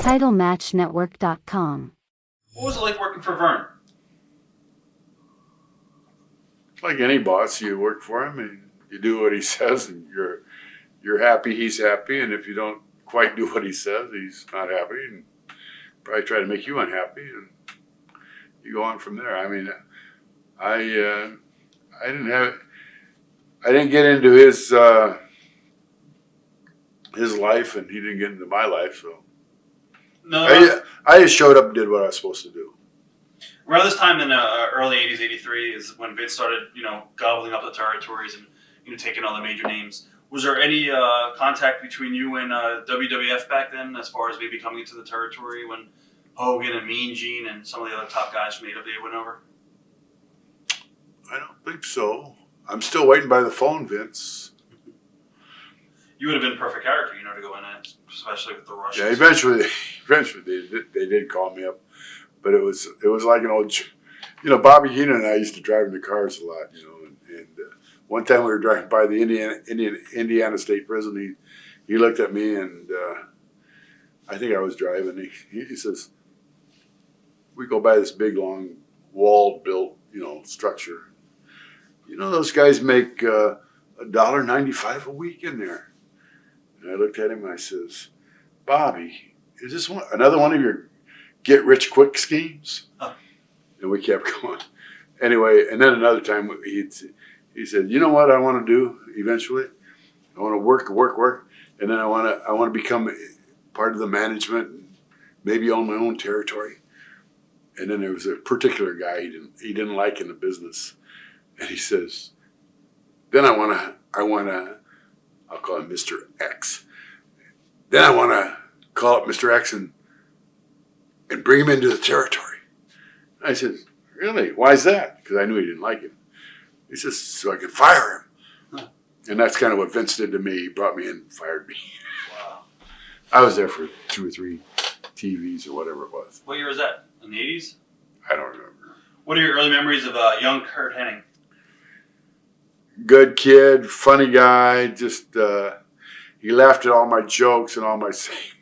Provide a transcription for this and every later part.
TitleMatchNetwork.com. What was it like working for Verne? Like any boss, you work for him and you do what he says, and you're happy, he's happy, and if you don't quite do what he says, he's not happy, and probably try to make you unhappy, and you go on from there. I mean, I didn't get into his life, and he didn't get into my life, so No. I just showed up and did what I was supposed to do. Around this time in the early 80s, 83, is when Vince started, gobbling up the territories and, taking all the major names. Was there any contact between you and WWF back then as far as maybe coming into the territory when Hogan and Mean Gene and some of the other top guys from AWA went over? I don't think so. I'm still waiting by the phone, Vince. You would have been a perfect character, to go in it, especially with the Russians. Yeah, eventually they did call me up, but it was like an old, Bobby Heenan and I used to drive in the cars a lot, and one time we were driving by the Indiana State Prison. He looked at me, and I think I was driving. He says, we go by this big long wall built structure. Those guys make $1.95 a week in there. And I looked at him and I says, Bobby, is this another one of your get-rich-quick schemes? Oh. And we kept going. Anyway, and then another time he said, you know what I want to do eventually? I want to work, and then I want to become part of the management and maybe own my own territory. And then there was a particular guy he didn't like in the business. And he says, then I want to, I'll call him Mr. X. Then I want to call up Mr. X and bring him into the territory. I said, really? Why is that? Because I knew he didn't like him. He says, so I could fire him. Huh. And that's kind of what Vince did to me. He brought me in and fired me. Wow. I was there for 2 or 3 TVs or whatever it was. What year was that? In the 80s? I don't remember. What are your early memories of young Curt Hennig? Good kid, funny guy, just he laughed at all my jokes and all my saying.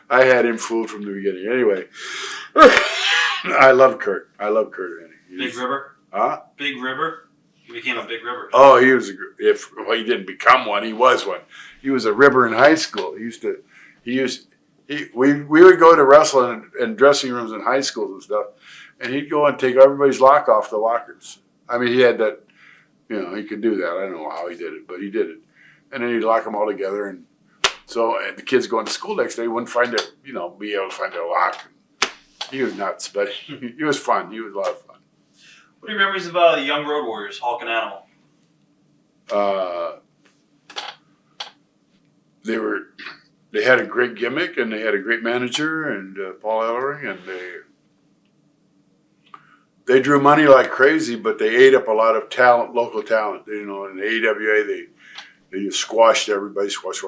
I had him fooled from the beginning. Anyway, I love Curt. I love Curt Hennig. Big River? Huh? Big River? He became a big river. Oh, he didn't become one, he was one. He was a river in high school. We would go to wrestling and dressing rooms in high schools and stuff, and he'd go and take everybody's lock off the lockers. I mean, he had that, he could do that. I don't know how he did it, but he did it. And then he'd lock them all together, and so the kids going to school next day wouldn't be able to find their lock. He was nuts, but he was fun. He was a lot of fun. What are your memories of the Young Road Warriors, Hulk and Animal? They had a great gimmick, and they had a great manager, and Paul Ellering, and they drew money like crazy, but they ate up a lot of talent, local talent. In the AWA, they just squashed everybody, squash,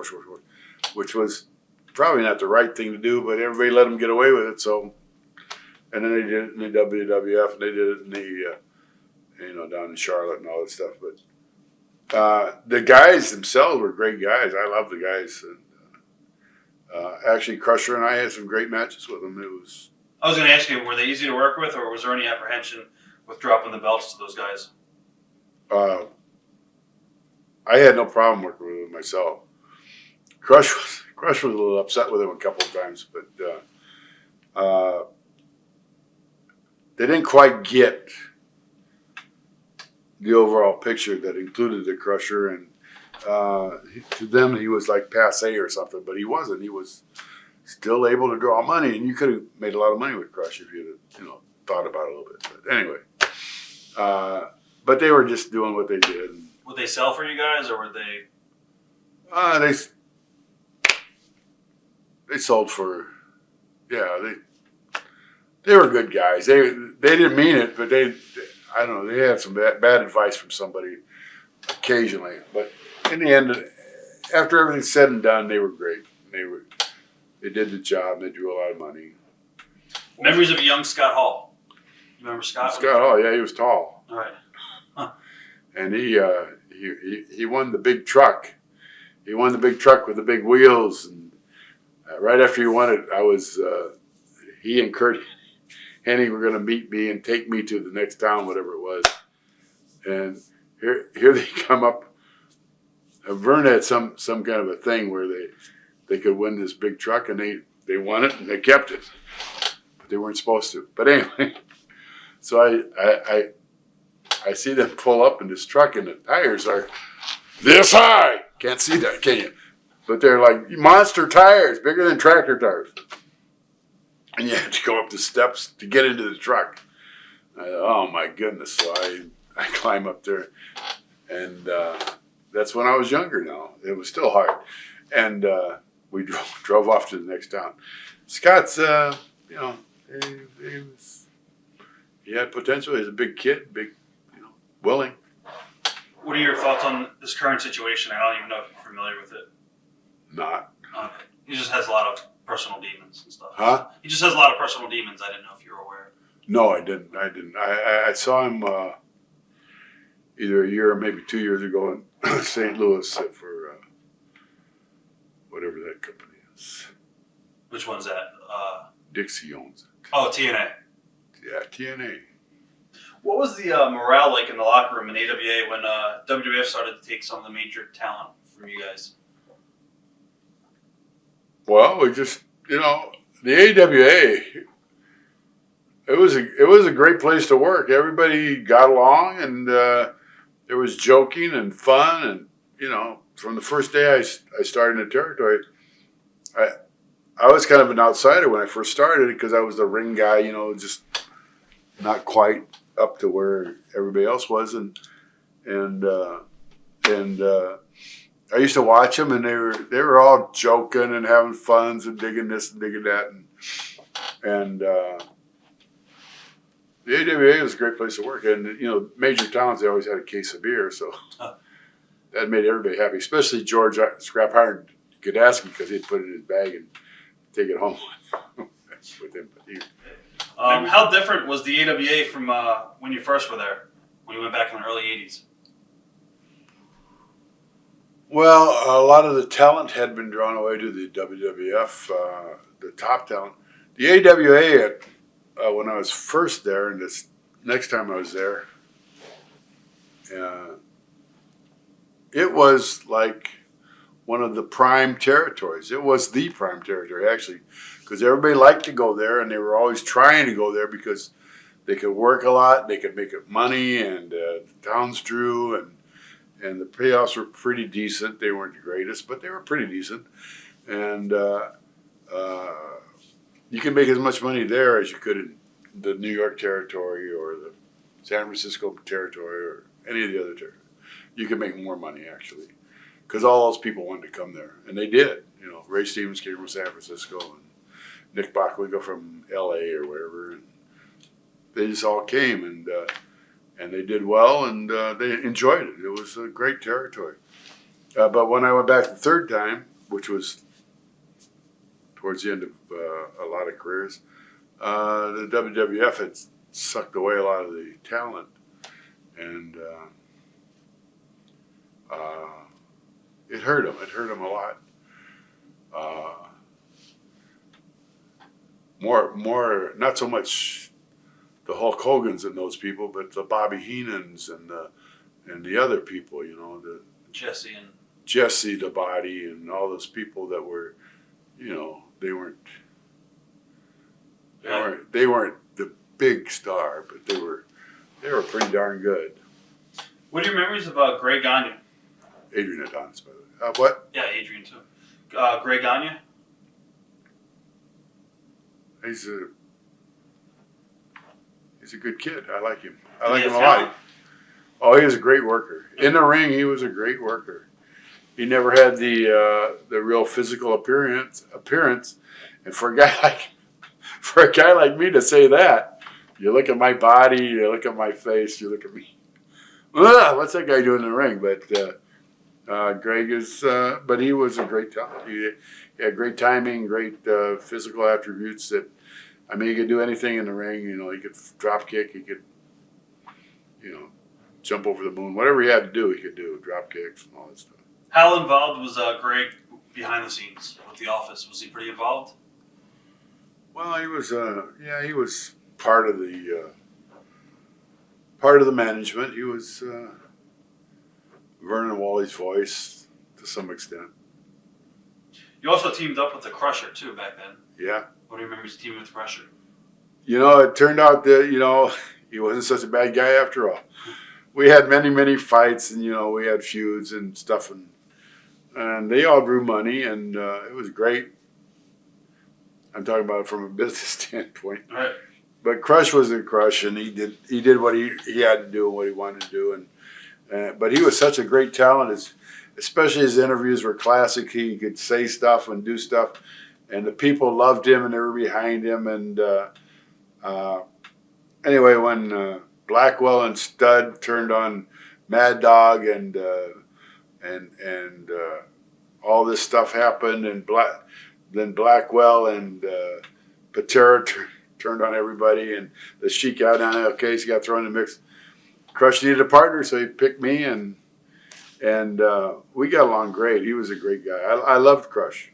which was probably not the right thing to do, but everybody let them get away with it. So, and then they did it in the WWF, and they did it in the down in Charlotte and all that stuff. But the guys themselves were great guys. I love the guys. And, actually, Crusher and I had some great matches with them. I was going to ask you, were they easy to work with, or was there any apprehension with dropping the belts to those guys? I had no problem working with them myself. Crush was a little upset with him a couple of times, but they didn't quite get the overall picture that included the Crusher, and to them he was like passe or something, but he wasn't. He was still able to draw money, and you could have made a lot of money with Crush if you'd thought about it a little bit. But anyway, but they were just doing what they did. Would they sell for you guys, or would they? They sold for, they were good guys. They didn't mean it, but I don't know, they had some bad advice from somebody occasionally. But in the end, after everything's said and done, they were great. They did the job. They drew a lot of money. Memories of young Scott Hall. You remember Scott? Scott Hall, yeah, he was tall. All right. Huh. And he won the big truck. He won the big truck with the big wheels, and right after he won it, I was he and Curt Hennig were going to meet me and take me to the next town, whatever it was. And here they come up. Verne had some kind of a thing where they could win this big truck, and they won it and they kept it, but they weren't supposed to. But anyway, so I see them pull up in this truck, and the tires are this high. Can't see that, can you? But they're like monster tires, bigger than tractor tires. And you have to go up the steps to get into the truck. Oh my goodness! So I climb up there, and that's when I was younger. Now it was still hard, and we drove off to the next town. Scott's, he had potential. He's a big kid, willing. What are your thoughts on this current situation? I don't even know if you're familiar with it. Not. He just has a lot of personal demons and stuff. Huh? He just has a lot of personal demons. I didn't know if you were aware. No, I didn't. I saw him either a year or maybe 2 years ago in St. Louis for whatever that company is. Which one's that? Dixie owns it. Oh, TNA. Yeah, TNA. What was the morale like in the locker room in AWA when WWF started to take some of the major talent from you guys? Well, we just, the AWA, it was a great place to work. Everybody got along, and there was joking and fun, and from the first day I started in the territory, I was kind of an outsider when I first started because I was the ring guy, just not quite up to where everybody else was, and I used to watch them, and they were all joking and having fun and digging this and digging that, and the AWA was a great place to work. And major towns, they always had a case of beer, so that made everybody happy. Especially George Scrap Iron. You could ask him because he'd put it in his bag and take it home with him. How different was the AWA from when you first were there, when you went back in the early '80s? Well, a lot of the talent had been drawn away to the WWF, the top talent. The AWA, when I was first there, and this next time I was there, it was like one of the prime territories. It was the prime territory, actually, because everybody liked to go there, and they were always trying to go there because they could work a lot, they could make money, and the towns drew, and the payoffs were pretty decent. They weren't the greatest, but they were pretty decent. And you can make as much money there as you could in the New York territory or the San Francisco territory or any of the other territories. You could make more money, actually, because all those people wanted to come there. And they did. Ray Stevens came from San Francisco, and Nick Bockwinkel from L.A. or wherever. And they just all came, and they did well, and they enjoyed it. It was a great territory. But when I went back the third time, which was towards the end of a lot of careers, the WWF had sucked away a lot of the talent, and it hurt them. It hurt them a lot. More, not so much the Hulk Hogan's and those people, but the Bobby Heenans and the other people, the Jesse the Body and all those people that were, they weren't the big star, but they were pretty darn good. What are your memories of Greg Gagne? Adrian Adonis, by the way. What? Yeah, Adrian too. Greg Gagne? He's a good kid. I like him. I like him a lot. Oh, he was a great worker. In the ring, he was a great worker. He never had the real physical appearance. And for a guy like me to say that, you look at my body, you look at my face, you look at me. What's that guy doing in the ring? But Greg is. But he was a great talent. He had great timing, great physical attributes that. He could do anything in the ring. He could drop kick. He could, jump over the moon. Whatever he had to do, he could do. Drop kicks and all that stuff. How involved was Greg behind the scenes with the office? Was he pretty involved? Well, he was. He was part of the management. He was Verne and Wally's voice to some extent. You also teamed up with the Crusher too back then. Yeah. What do you remember teaming with the Crusher? It turned out that he wasn't such a bad guy after all. We had many fights, and we had feuds and stuff, and they all drew money, and it was great. I'm talking about it from a business standpoint. Right. But Crush was a Crush, and he did what he had to do and what he wanted to do, and but he was such a great talent. Especially his interviews were classic. He could say stuff and do stuff, and the people loved him and they were behind him. And anyway, when Blackwell and Stud turned on Mad Dog and all this stuff happened, and then Blackwell and Patera turned on everybody, and the Sheik out on okay, so he got thrown in the mix. Crush needed a partner, so he picked me, and we got along great. He was a great guy. I loved Crush.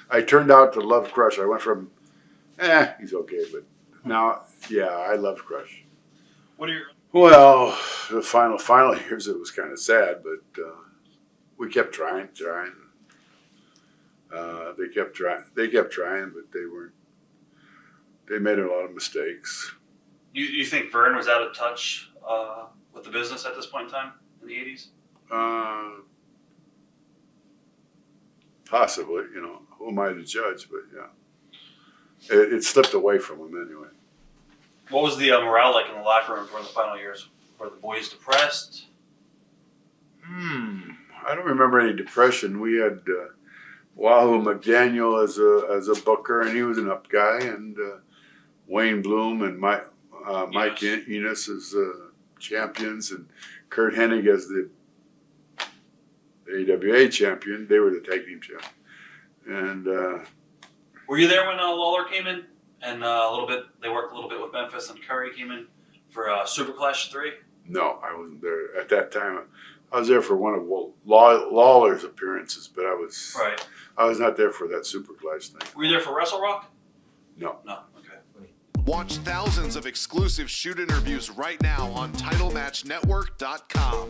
I turned out to love Crush. I went from, he's okay, but now, yeah, I loved Crush. What are your... Well, the final years, it was kind of sad, but we kept trying. They kept trying, but they made a lot of mistakes. You think Verne was out of touch with the business at this point in time in the 80s? Possibly, who am I to judge? But yeah, it slipped away from him anyway. What was the morale like in the locker room during the final years? Were the boys depressed? I don't remember any depression. We had Wahoo McDaniel as a booker, and he was an up guy, and Wayne Bloom and Mike Enos as champions, and Curt Hennig as the AWA champion. They were the tag team champion. And were you there when Lawler came in? And they worked a little bit with Memphis, and Curry came in for Super Clash 3? No, I wasn't there at that time. I was there for one of Lawler's appearances, but I was not there for that Super Clash thing. Were you there for Wrestle Rock? No. No, okay. Watch thousands of exclusive shoot interviews right now on TitleMatchNetwork.com.